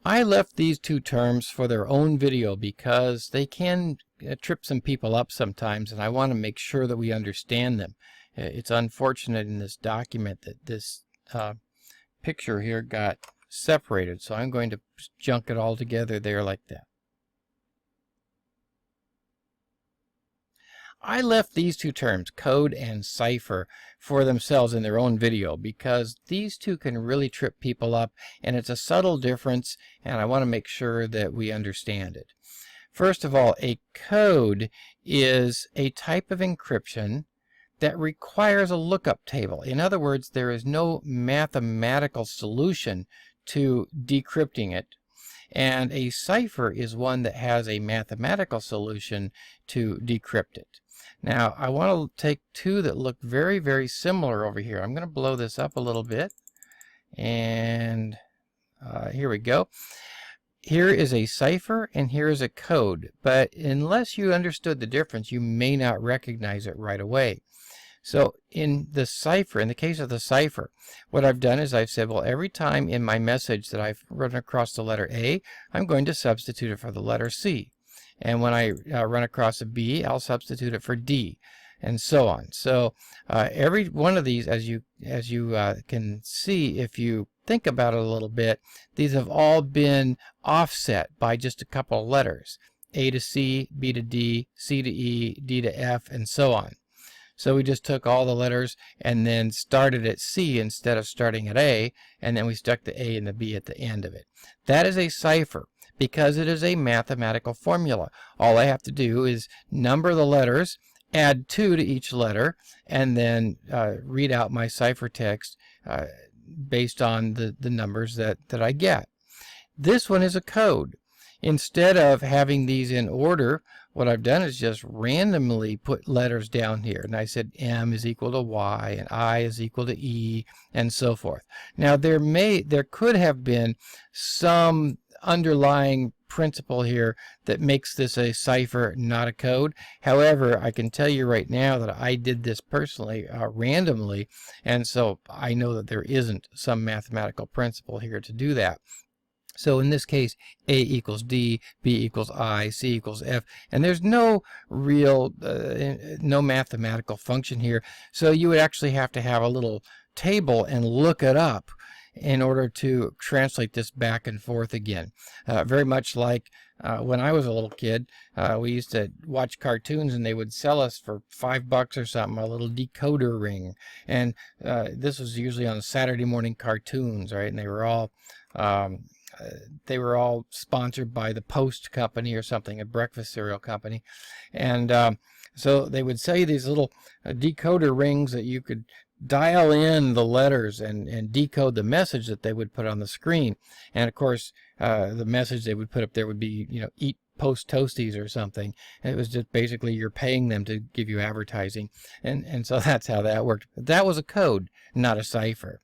I left these two terms for their own video because they can trip some people up sometimes, and I want to make sure that we understand them. It's unfortunate in this document that this picture here got separated, so I'm going to junk it all together there like that. I left these two terms, code and cipher, for themselves in their own video because these two can really trip people up, and it's a subtle difference, and I want to make sure that we understand it. First of all, a code is a type of encryption that requires a lookup table. In other words, there is no mathematical solution to decrypting it. And a cipher is one that has a mathematical solution to decrypt it. Now, I want to take two that look very, very similar over here. I'm going to blow this up a little bit. And here we go. Here is a cipher and here is a code. But unless you understood the difference, you may not recognize it right away. So in the cipher, in the case of the cipher, what I've done is I've said, well, every time in my message that I've run across the letter A, I'm going to substitute it for the letter C. And when I run across a B, I'll substitute it for D, and so on. So every one of these, as you can see, if you think about it a little bit, these have all been offset by just a couple of letters. A to C, B to D, C to E, D to F, and so on. So we just took all the letters and then started at C instead of starting at A, and then we stuck the A and the B at the end of it. That is a cipher because it is a mathematical formula. All I have to do is number the letters, add 2 to each letter, and then read out my ciphertext based on the numbers that I get. This one is a code. Instead of having these in order, what I've done is just randomly put letters down here. And I said M is equal to Y and I is equal to E and so forth. Now there could have been some underlying principle here that makes this a cipher, not a code. However, I can tell you right now that I did this personally randomly, and so I know that there isn't some mathematical principle here to do that. So in this case, A equals D, B equals I, C equals F, and there's no real, no mathematical function here. So you would actually have to have a little table and look it up in order to translate this back and forth again. Very much like when I was a little kid, we used to watch cartoons and they would sell us for $5 or something a little decoder ring. And this was usually on Saturday morning cartoons, right? And they were all sponsored by the Post Company or something, a breakfast cereal company. And so they would sell you these little decoder rings that you could dial in the letters and decode the message that they would put on the screen. And of course, the message they would put up there would be, you know, eat Post Toasties or something. And it was just basically you're paying them to give you advertising. And so that's how that worked. But that was a code, not a cipher.